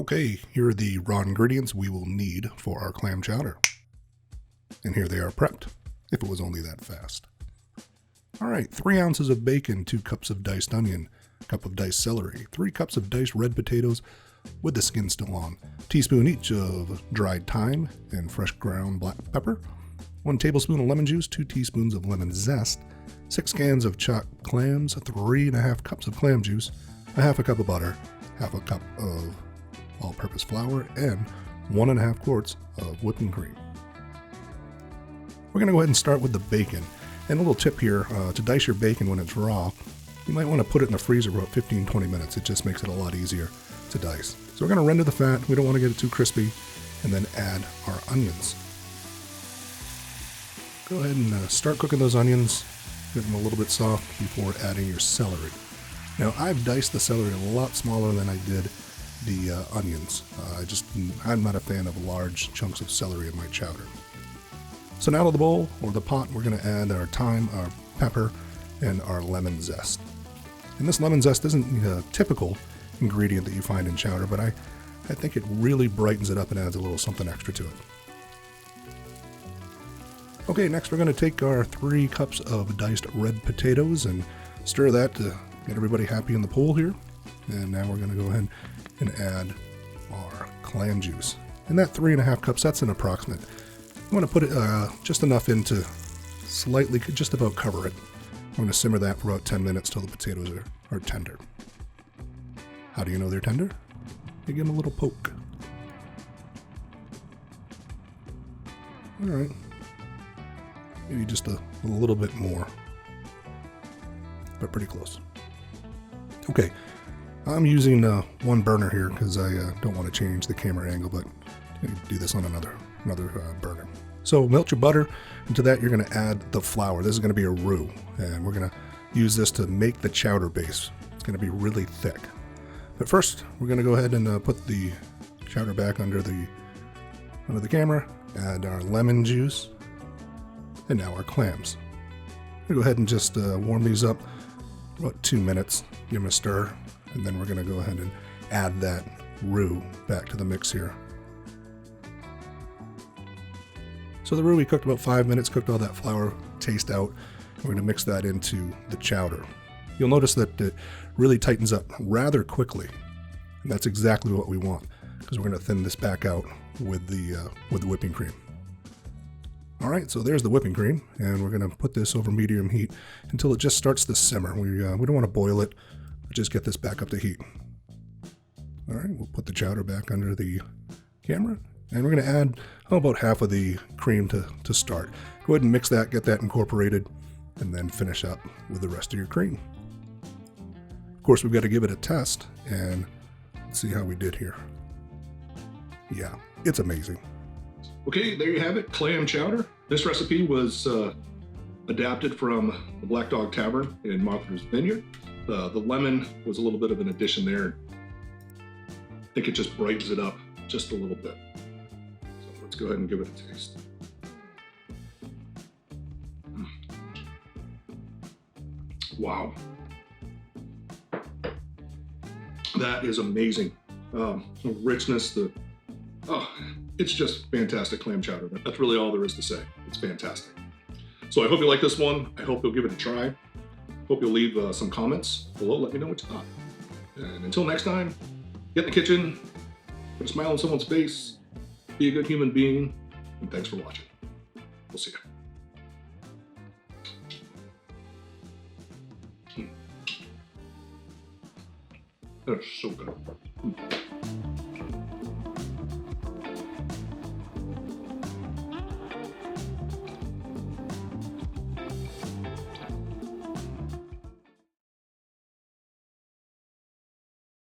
Okay, here are the raw ingredients we will need for our clam chowder. And here they are prepped, if it was only that fast. Alright, 3 ounces of bacon, 2 cups of diced onion, cup of diced celery, 3 cups of diced red potatoes with the skin still on, teaspoon each of dried thyme and fresh ground black pepper, 1 tablespoon of lemon juice, 2 teaspoons of lemon zest, 6 cans of chopped clams, 3.5 cups of clam juice, a half a cup of butter, half a cup of all-purpose flour, and 1.5 quarts of whipping cream. We're going to go ahead and start with the bacon. And a little tip here, to dice your bacon when it's raw, you might want to put it in the freezer for about 15-20 minutes. It just makes it a lot easier to dice. So we're going to render the fat. We don't want to get it too crispy. And then add our onions. Go ahead and start cooking those onions. Get them a little bit soft before adding your celery. Now, I've diced the celery a lot smaller than I did the onions. I'm not a fan of large chunks of celery in my chowder. So now to the bowl or the pot, we're going to add our thyme, our pepper, and our lemon zest. And this lemon zest isn't a typical ingredient that you find in chowder, but I think it really brightens it up and adds a little something extra to it. Okay, next we're going to take our 3 cups of diced red potatoes and stir that to get everybody happy in the pool here. And now we're going to go ahead and add our clam juice. And that 3.5 cups, that's an approximate. I'm going to put it just enough in to slightly, just about cover it. I'm going to simmer that for about 10 minutes till the potatoes are tender. How do you know they're tender? You give them a little poke. Alright. Maybe just a little bit more. But pretty close. Okay. I'm using one burner here because I don't want to change the camera angle, but I'm going to do this on another burner. So melt your butter. Into that you're going to add the flour. This is going to be a roux, and we're going to use this to make the chowder base. It's going to be really thick. But first we're going to go ahead and put the chowder back under the camera, add our lemon juice, and now our clams. I'm going to go ahead and just warm these up for about 2 minutes, give them a stir, and then we're going to go ahead and add that roux back to the mix here. So the roux we cooked about 5 minutes, cooked all that flour taste out. We're going to mix that into the chowder. You'll notice that it really tightens up rather quickly, and that's exactly what we want because we're going to thin this back out with the whipping cream. All right, so there's the whipping cream, and we're going to put this over medium heat until it just starts to simmer. We don't want to boil it, just get this back up to heat. All right, we'll put the chowder back under the camera. And we're going to add about half of the cream to start. Go ahead and mix that, get that incorporated, and then finish up with the rest of your cream. Of course, we've got to give it a test and see how we did here. Yeah, it's amazing. Okay, there you have it, clam chowder. This recipe was adapted from the Black Dog Tavern in Martha's Vineyard. The lemon was a little bit of an addition there. I think it just brightens it up just a little bit. Let's go ahead and give it a taste. Wow. That is amazing. The richness, it's just fantastic clam chowder. That's really all there is to say. It's fantastic. So I hope you like this one. I hope you'll give it a try. Hope you'll leave some comments below. Let me know what you thought. And until next time, get in the kitchen, put a smile on someone's face, be a good human being, and thanks for watching. We'll see you. That's so good.